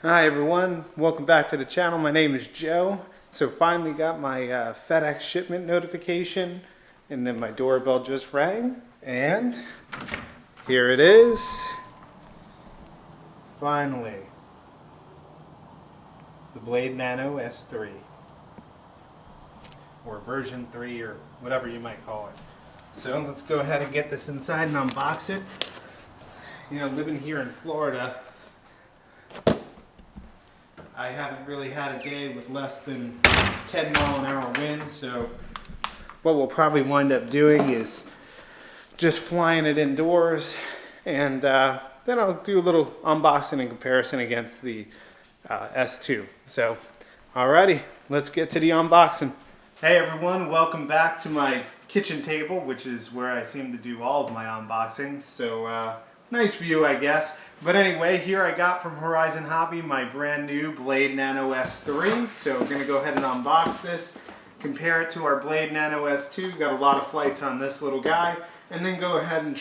Hi everyone, welcome back to the channel. My name is Joe. So finally got my FedEx shipment notification, and then my doorbell just rang, and here it is. Finally, the Blade Nano S3, or version 3, or whatever you might call it. So let's go ahead and get this inside and unbox it. You know, living here in Florida, I haven't really had a day with less than 10-mile-an-hour winds, so what we'll probably wind up doing is just flying it indoors, and then I'll do a little unboxing and comparison against the S2. So, alrighty, let's get to the unboxing. Hey everyone, welcome back to my kitchen table, which is where I seem to do all of my unboxings. So, nice view, I guess. But anyway, here I got from Horizon Hobby my brand new Blade Nano S3. So we're going to go ahead and unbox this, compare it to our Blade Nano S2. We've got a lot of flights on this little guy. And then go ahead and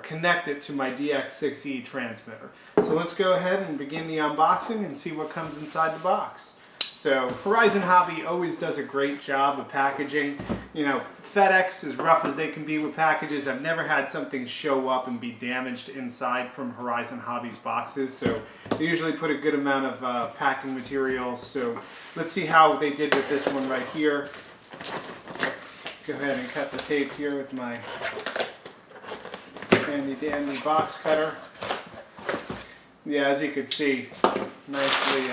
connect it to my DX6E transmitter. So let's go ahead and begin the unboxing and see what comes inside the box. So Horizon Hobby always does a great job of packaging. You know, FedEx, as rough as they can be with packages, I've never had something show up and be damaged inside from Horizon Hobby's boxes. So they usually put a good amount of packing materials. So let's see how they did with this one right here. Go ahead and cut the tape here with my handy dandy box cutter. Yeah, as you can see, nicely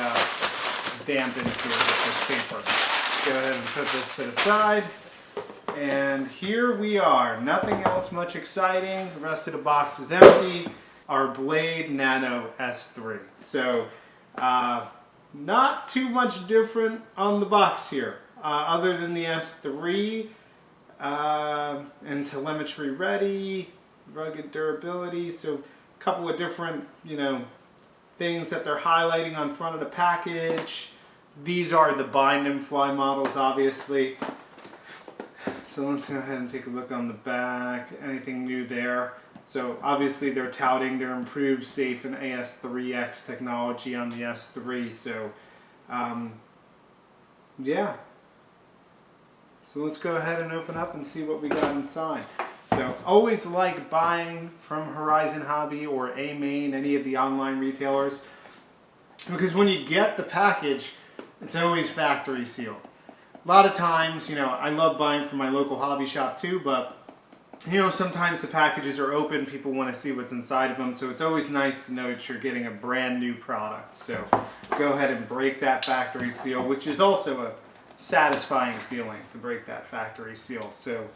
dampened here with this paper. Go ahead and put this to the side. And here we are. Nothing else much exciting. The rest of the box is empty. Our Blade Nano S3. So, not too much different on the box here. Other than the S3, and telemetry ready, rugged durability. So, a couple of different, things that they're highlighting on front of the package. These are the bind and fly models, obviously. So let's go ahead and take a look on the back. Anything new there? So obviously they're touting their improved safe and AS3X technology on the S3. So yeah. So let's go ahead and open up and see what we got inside. So always like buying from Horizon Hobby or A-Main, any of the online retailers, because when you get the package, it's always factory sealed. A lot of times, I love buying from my local hobby shop too, but sometimes the packages are open, people want to see what's inside of them, so it's always nice to know that you're getting a brand new product. So go ahead and break that factory seal, which is also a satisfying feeling to break that factory seal. So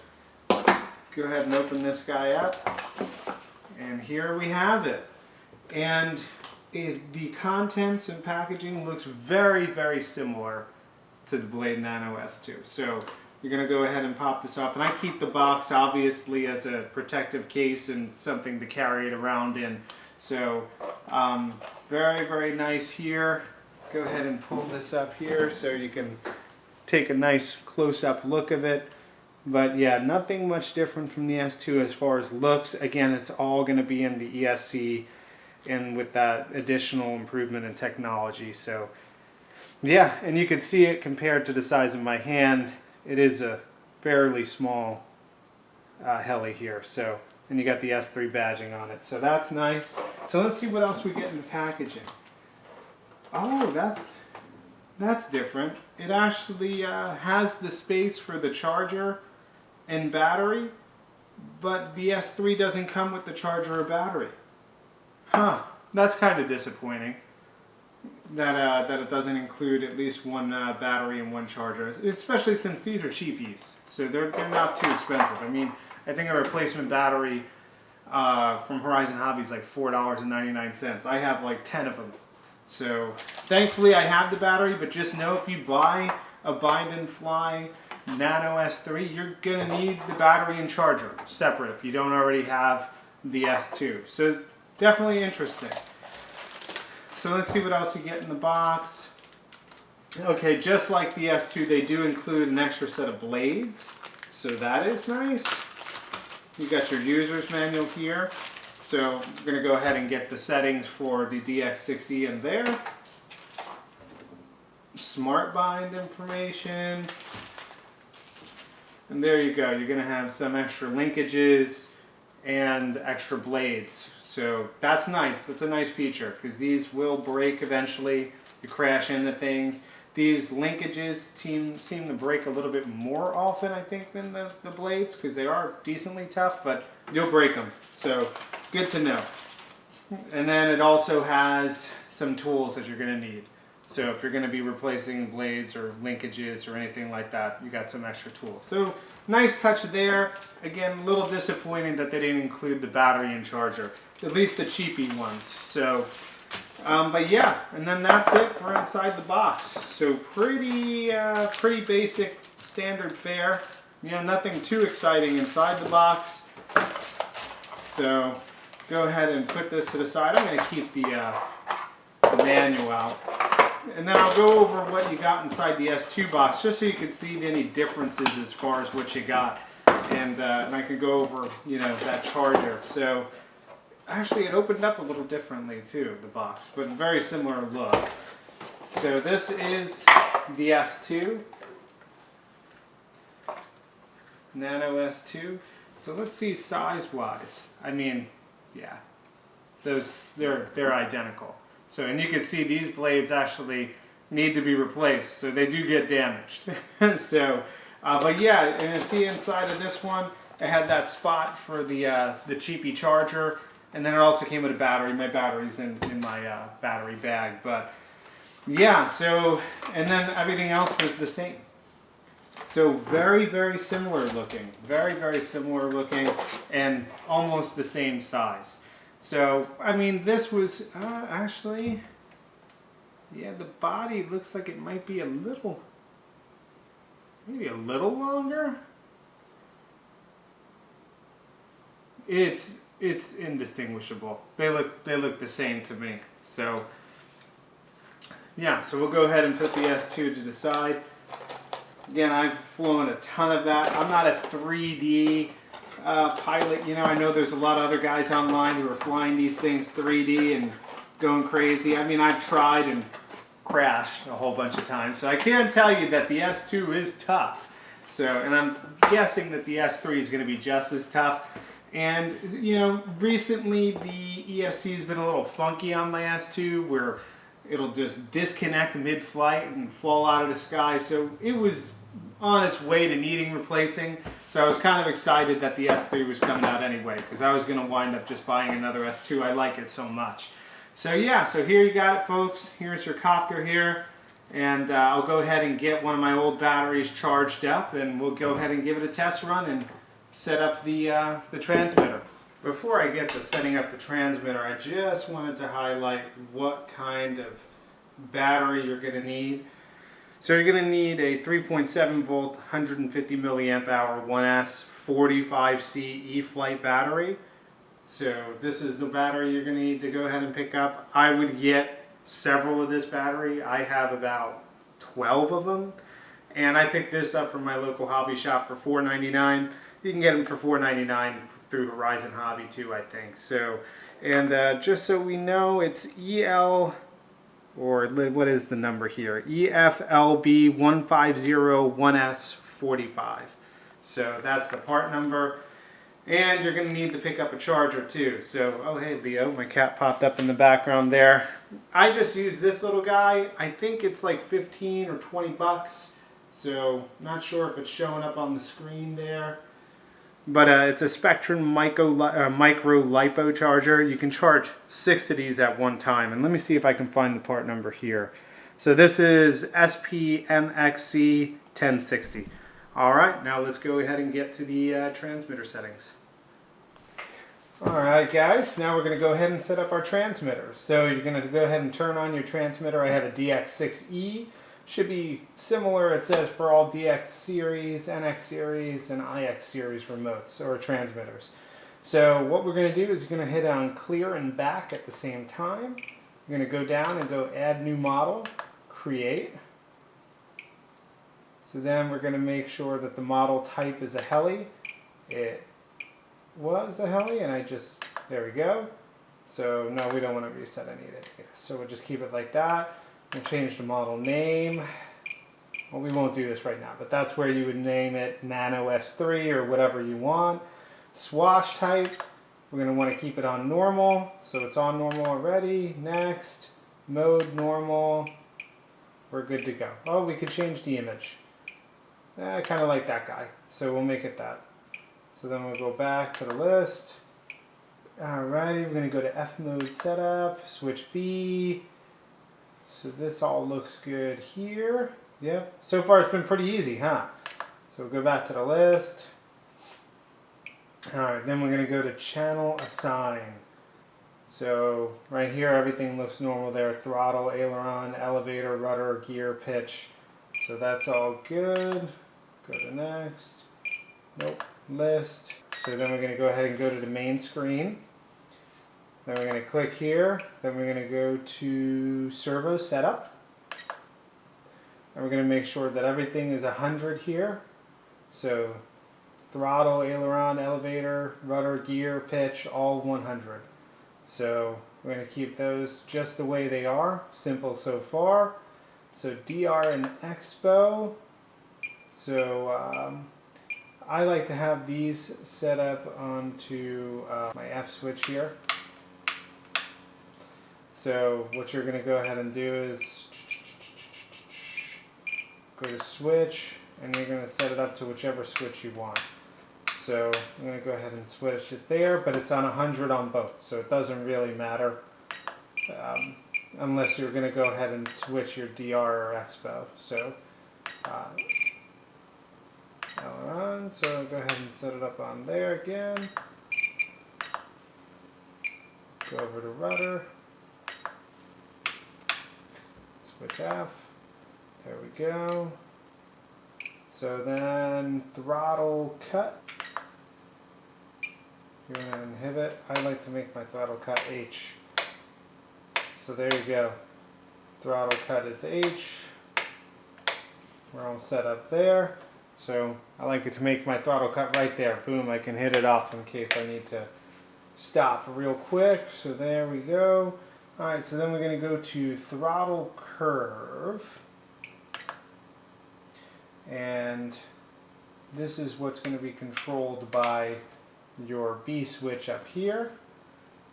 go ahead and open this guy up, and here we have it. And the contents and packaging looks very, very similar to the Blade Nano S2. So you're going to go ahead and pop this off, and I keep the box obviously as a protective case and something to carry it around in. So very, very nice here. Go ahead and pull this up here so you can take a nice close-up look of it. But yeah, nothing much different from the S2 as far as looks. Again, it's all going to be in the ESC and with that additional improvement in technology. So yeah, and you can see it compared to the size of my hand. It is a fairly small heli here. So, and you got the S3 badging on it. So that's nice. So let's see what else we get in the packaging. Oh, that's different. It actually has the space for the charger and battery, but the S3 doesn't come with the charger or battery. Huh, that's kind of disappointing that it doesn't include at least one battery and one charger, especially since these are cheapies, so they're not too expensive. I mean, I think a replacement battery from Horizon Hobby is like $4.99. I have like 10 of them. So thankfully I have the battery, but just know if you buy a bind and fly Nano S3, you're going to need the battery and charger separate if you don't already have the S2. So definitely interesting. So let's see what else you get in the box. Okay, just like the S2, they do include an extra set of blades. So that is nice. You got your user's manual here. So I'm going to go ahead and get the settings for the DX6E in there. smart bind information. And there you go. You're going to have some extra linkages and extra blades. So that's nice. That's a nice feature because these will break eventually. You crash into things. These linkages seem to break a little bit more often, I think, than the blades because they are decently tough, but you'll break them. So good to know. And then it also has some tools that you're going to need. So if you're going to be replacing blades or linkages or anything like that, you got some extra tools. So nice touch there. Again, a little disappointing that they didn't include the battery and charger, at least the cheapy ones. So, but yeah, and then that's it for inside the box. So pretty basic standard fare. You know, nothing too exciting inside the box. So go ahead and put this to the side. I'm going to keep the manual out. And then I'll go over what you got inside the S2 box, just so you can see any differences as far as what you got. And I can go over, you know, that charger. So actually it opened up a little differently too, the box, but very similar look. So this is the S2. Nano S2. So let's see size-wise. I mean, yeah, they're identical. So, and you can see these blades actually need to be replaced, so they do get damaged. So, but yeah, and you see inside of this one, it had that spot for the cheapy charger, and then it also came with a battery. My battery's in my battery bag, but yeah. So, and then everything else was the same. So very similar looking, very similar looking, and almost the same size. So, I mean, this was actually, yeah, the body looks like it might be maybe a little longer. It's indistinguishable. They look the same to me. So, yeah, so we'll go ahead and put the S2 to the side. Again, I've flown a ton of that. I'm not a 3D pilot. You know, I know there's a lot of other guys online who are flying these things 3D and going crazy. I mean, I've tried and crashed a whole bunch of times. So I can tell you that the S2 is tough. So, and I'm guessing that the S3 is going to be just as tough. And, you know, recently the ESC has been a little funky on my S2 where it'll just disconnect mid-flight and fall out of the sky. So it was on its way to needing replacing. So I was kind of excited that the S3 was coming out anyway, because I was going to wind up just buying another S2. I like it so much. So yeah, so here you got it, folks. Here's your copter here. And I'll go ahead and get one of my old batteries charged up, and we'll go ahead and give it a test run and set up the transmitter. Before I get to setting up the transmitter, I just wanted to highlight what kind of battery you're going to need. So you're going to need a 3.7 volt, 150 milliamp hour 1S 45C E-Flight battery. So this is the battery you're going to need to go ahead and pick up. I would get several of this battery. I have about 12 of them. And I picked this up from my local hobby shop for $4.99. You can get them for $4.99 through Horizon Hobby too, I think. So, and just so we know, it's EL, or what is the number here? EFLB1501S45. So that's the part number. And you're going to need to pick up a charger too. So, oh hey Leo, my cat popped up in the background there. I just used this little guy. I think it's like 15 or 20 bucks. So, not sure if it's showing up on the screen there. But it's a Spectrum micro LiPo charger. You can charge 6 of these at one time. And let me see if I can find the part number here. So this is SPMXC1060. Alright, now let's go ahead and get to the transmitter settings. Alright guys, now we're going to go ahead and set up our transmitter. So you're going to go ahead and turn on your transmitter. I have a DX6E. Should be similar, it says, for all DX series, NX series, and IX series remotes or transmitters. So what we're going to do is you're going to hit on clear and back at the same time. You're going to go down and go add new model, create. So then we're going to make sure that the model type is a heli. It was a heli, and there we go. So no, we don't want to reset any of it. So we'll just keep it like that. We'll change the model name. Well, we won't do this right now, but that's where you would name it Nano S3 or whatever you want. Swash type, we're going to want to keep it on normal, so it's on normal already. Next, mode normal, we're good to go. Oh, we could change the image. I kind of like that guy, so we'll make it that. So then we'll go back to the list. Alrighty, we're going to go to F mode setup, switch B. So this all looks good here. Yep, so far it's been pretty easy, huh? So we'll go back to the list. Alright, then we're going to go to channel assign. So right here everything looks normal there. Throttle, aileron, elevator, rudder, gear, pitch. So that's all good. Go to next. Nope, list. So then we're going to go ahead and go to the main screen. Then we're going to click here. Then we're going to go to servo setup. And we're going to make sure that everything is 100 here. So throttle, aileron, elevator, rudder, gear, pitch, all 100. So we're going to keep those just the way they are. Simple so far. So DR and Expo. So I like to have these set up onto my F switch here. So what you're going to go ahead and do is go to switch, and you're going to set it up to whichever switch you want. So I'm going to go ahead and switch it there, but it's on 100 on both, so it doesn't really matter unless you're going to go ahead and switch your DR or Expo. So aileron, so I'll go ahead and set it up on there again. Go over to rudder. Switch F. There we go. So then throttle cut. You're going to inhibit. I like to make my throttle cut H. So there you go. Throttle cut is H. We're all set up there. So I like it to make my throttle cut right there. Boom, I can hit it off in case I need to stop real quick. So there we go. Alright, so then we're going to go to throttle curve. And this is what's going to be controlled by your B switch up here.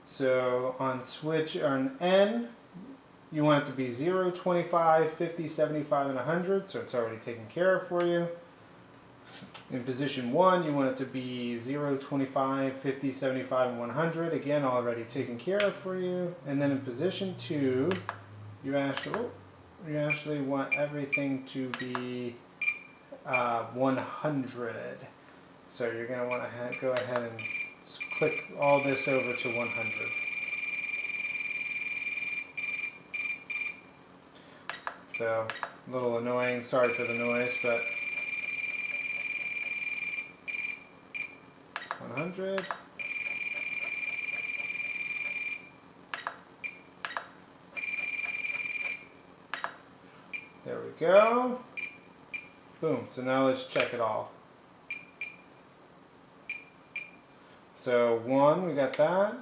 So on switch on N, you want it to be 0, 25, 50, 75, and 100. So it's already taken care of for you. In position 1, you want it to be 0, 25, 50, 75, and 100. Again, already taken care of for you. And then in position 2, you actually want everything to be 100. So you're going to want to go ahead and click all this over to 100. So a little annoying, sorry for the noise, but 100. There we go. Boom. So now let's check it all. So 1, we got that.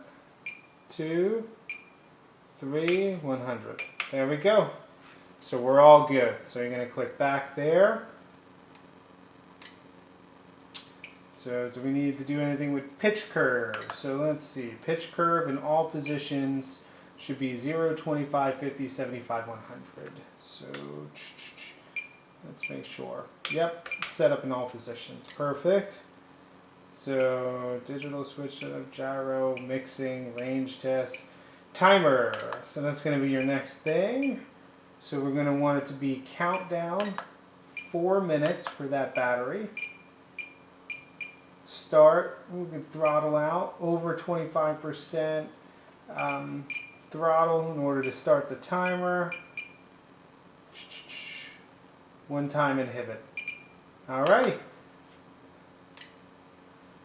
2, 3, 100. There we go. So we're all good. So you're going to click back there. So do we need to do anything with pitch curve? So let's see. Pitch curve in all positions should be 0, 25, 50, 75, 100. So let's make sure. Yep, set up in all positions. Perfect. So digital switch setup, gyro, mixing, range test, timer. So that's going to be your next thing. So we're going to want it to be countdown 4 minutes for that battery. Start, we can throttle out over 25% throttle in order to start the timer. 1 time inhibit. Alrighty.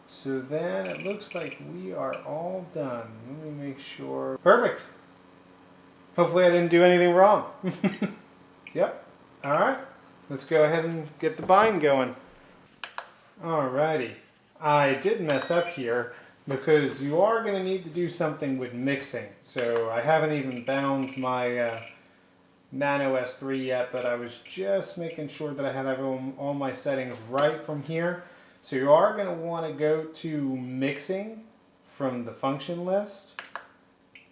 So then it looks like we are all done. Let me make sure. Perfect. Hopefully I didn't do anything wrong. Yep. Alright. Let's go ahead and get the bind going. Alrighty. I did mess up here because you are going to need to do something with mixing. So I haven't even bound my Nano S3 yet, but I was just making sure that I had all my settings right from here. So you are going to want to go to mixing from the function list.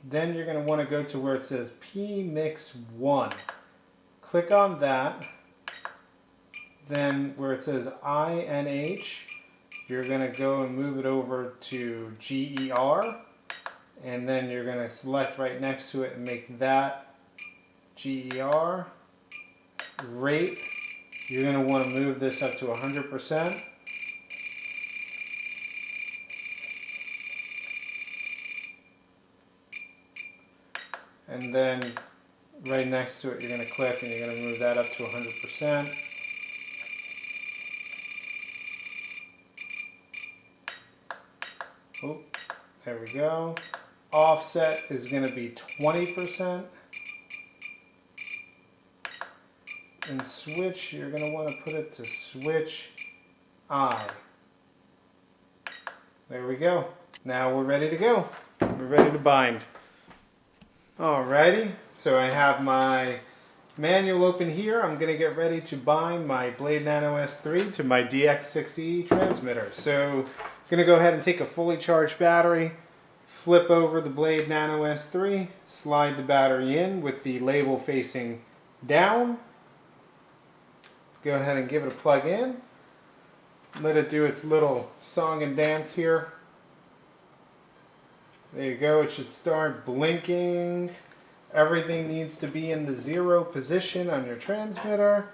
Then you're going to want to go to where it says PMix1. Click on that. Then where it says INH, you're going to go and move it over to GER. And then you're going to select right next to it and make that GER. Rate, you're going to want to move this up to 100%. And then right next to it, you're going to click and you're going to move that up to 100%. Oh, there we go. Offset is going to be 20%. And switch, you're going to want to put it to switch I. There we go. Now we're ready to go. We're ready to bind. Alrighty, so I have my manual open here. I'm going to get ready to bind my Blade Nano S3 to my DX6E transmitter. So I'm going to go ahead and take a fully charged battery, flip over the Blade Nano S3, slide the battery in with the label facing down. Go ahead and give it a plug in. Let it do its little song and dance here. There you go, it should start blinking. Everything needs to be in the 0 position on your transmitter.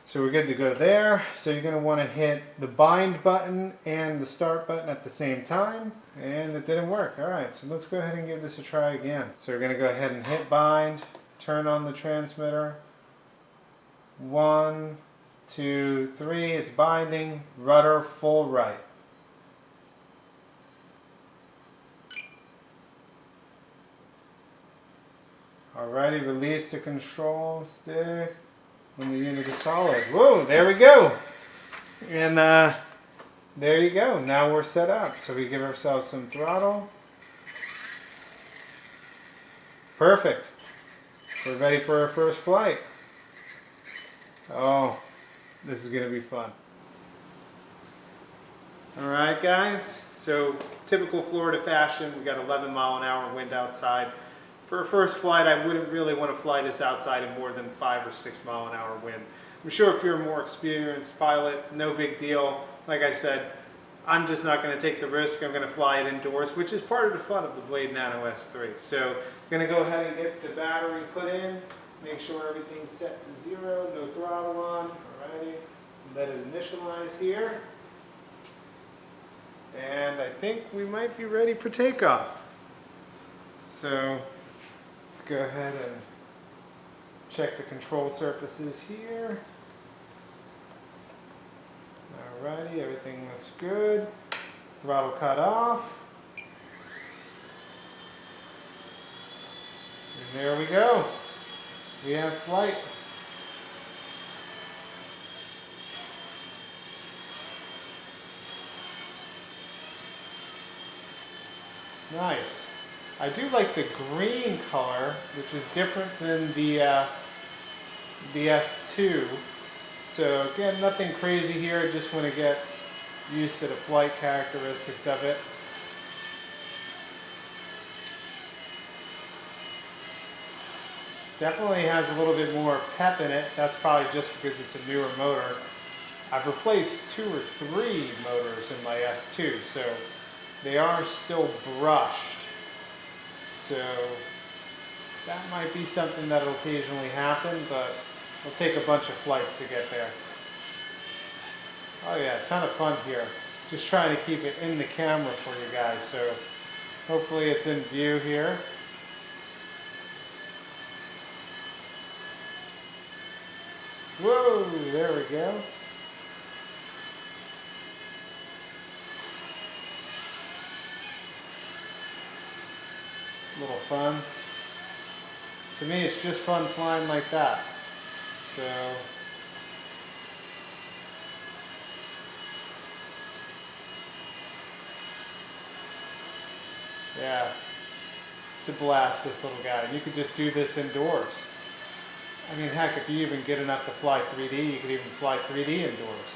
So we're good to go there. So you're going to want to hit the bind button and the start button at the same time. And it didn't work. Alright, so let's go ahead and give this a try again. So we're going to go ahead and hit bind, turn on the transmitter. 1, 2, 3, it's binding, rudder full right. Alrighty, release the control stick when the unit is solid. Whoa, there we go. And there you go. Now we're set up. So we give ourselves some throttle. Perfect. We're ready for our first flight. Oh, this is going to be fun. Alright guys, so typical Florida fashion, we got 11 mile an hour wind outside. For a first flight, I wouldn't really want to fly this outside in more than 5 or 6 mile an hour wind. I'm sure if you're a more experienced pilot, no big deal. Like I said, I'm just not going to take the risk. I'm going to fly it indoors, which is part of the fun of the Blade Nano S3. So I'm going to go ahead and get the battery put in, make sure everything's set to 0, no throttle on. Alrighty, let it initialize here. And I think we might be ready for takeoff. So let's go ahead and check the control surfaces here. Alrighty, everything looks good. Throttle cut off. And there we go. We have flight. Nice. I do like the green color, which is different than the S2. So again, nothing crazy here. I just want to get used to the flight characteristics of it. Definitely has a little bit more pep in it. That's probably just because it's a newer motor. I've replaced 2 or 3 motors in my S2, so they are still brushed. So that might be something that will occasionally happen, but it'll take a bunch of flights to get there. Oh yeah, a ton of fun here. Just trying to keep it in the camera for you guys, so hopefully it's in view here. Whoa, there we go. A little fun. To me, it's just fun flying like that. So, yeah, it's a blast, this little guy. You could just do this indoors. I mean, heck, if you even get enough to fly 3D, you could even fly 3D indoors.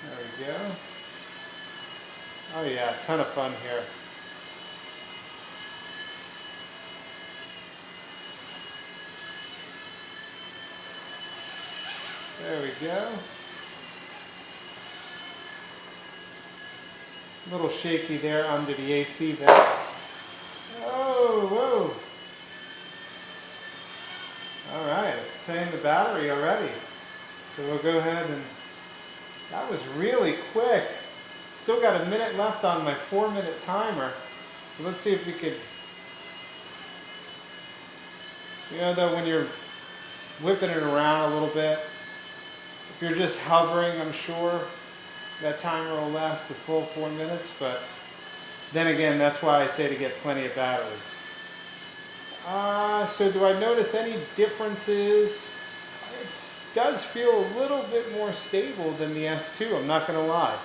There we go. Oh yeah, ton of fun here. There we go. A little shaky there under the AC vents. Oh, whoa. Alright, it's saying the battery already. So we'll go ahead and... That was really quick. Still got a minute left on my 4-minute timer. So let's see if we could... You know though, when you're whipping it around a little bit, if you're just hovering, I'm sure that timer will last the full 4 minutes, but then again, that's why I say to get plenty of batteries. So do I notice any differences? It does feel a little bit more stable than the S2, I'm not going to lie.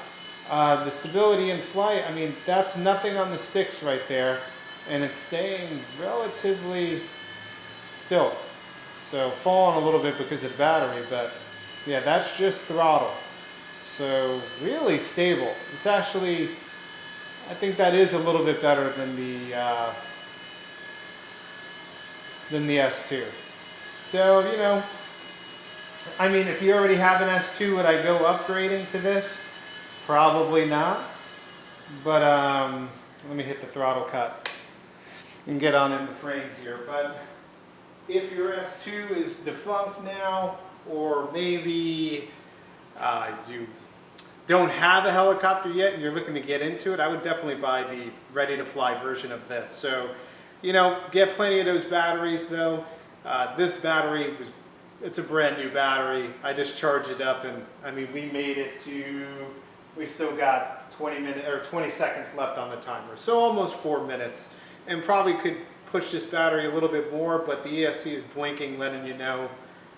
The stability in flight, I mean, that's nothing on the sticks right there, and it's staying relatively still. So falling a little bit because of the battery, but yeah, that's just throttle. So really stable. It's actually, I think that is a little bit better than the S2. So, you know, I mean, if you already have an S2, would I go upgrading to this? Probably not. But let me hit the throttle cut and get on in the frame here. But if your S2 is defunct now, or maybe you don't have a helicopter yet and you're looking to get into it, I would definitely buy the ready-to-fly version of this. So, you know, get plenty of those batteries though. This battery, it's a brand new battery. I just charged it up, and I mean, we made it to, we still got 20 seconds left on the timer. So almost 4 minutes, and probably could push this battery a little bit more, but the ESC is blinking, letting you know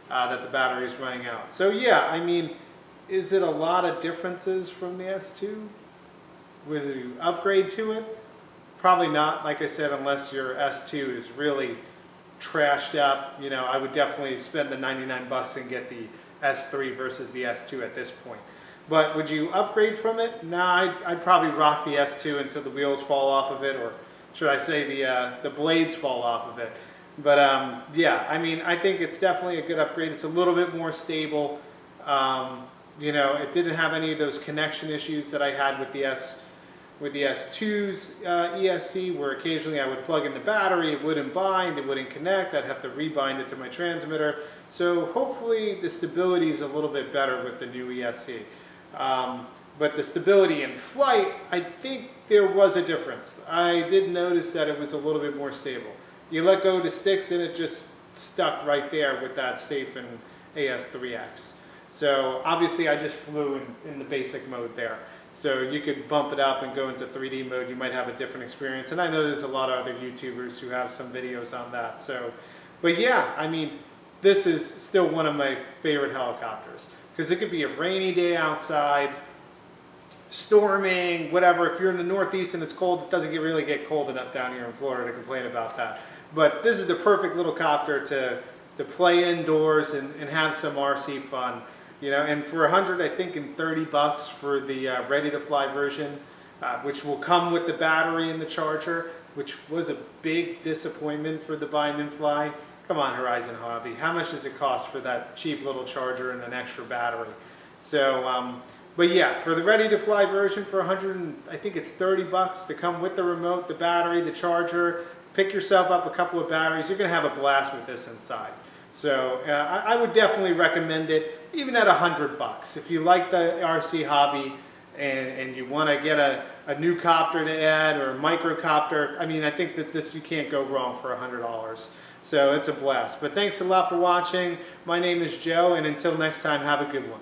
that the battery is running out. So yeah, I mean, is it a lot of differences from the S2? Would you upgrade to it? Probably not, like I said, unless your S2 is really trashed up. You know, I would definitely spend the 99 bucks and get the S3 versus the S2 at this point. But would you upgrade from it? Nah, I'd probably rock the S2 until the wheels fall off of it, or should I say the blades fall off of it. But yeah, I mean, I think it's definitely a good upgrade. It's a little bit more stable. You know, it didn't have any of those connection issues that I had with the S2's ESC, where occasionally I would plug in the battery, it wouldn't bind, it wouldn't connect, I'd have to rebind it to my transmitter. So hopefully the stability is a little bit better with the new ESC. But the stability in flight, I think there was a difference. I did notice that it was a little bit more stable. You let go of the sticks and it just stuck right there with that Safen AS3X. So obviously I just flew in the basic mode there. So you could bump it up and go into 3D mode, you might have a different experience. And I know there's a lot of other YouTubers who have some videos on that. So, but yeah, I mean, this is still one of my favorite helicopters, because it could be a rainy day outside, storming, whatever. If you're in the Northeast and it's cold, it doesn't really get cold enough down here in Florida to complain about that. But this is the perfect little copter to play indoors and have some RC fun. You know, and for $100, I think, and 30 bucks for the ready-to-fly version, which will come with the battery and the charger, which was a big disappointment for the Bind and Fly. Come on, Horizon Hobby, how much does it cost for that cheap little charger and an extra battery? So, but yeah, for the ready-to-fly version for $100, I think it's 30 bucks to come with the remote, the battery, the charger. Pick yourself up a couple of batteries. You're going to have a blast with this inside. So I would definitely recommend it, even at $100. If you like the RC hobby and you want to get a new copter to add, or a microcopter, I mean, I think that this, you can't go wrong for $100. So it's a blast. But thanks a lot for watching. My name is Joe, and until next time, have a good one.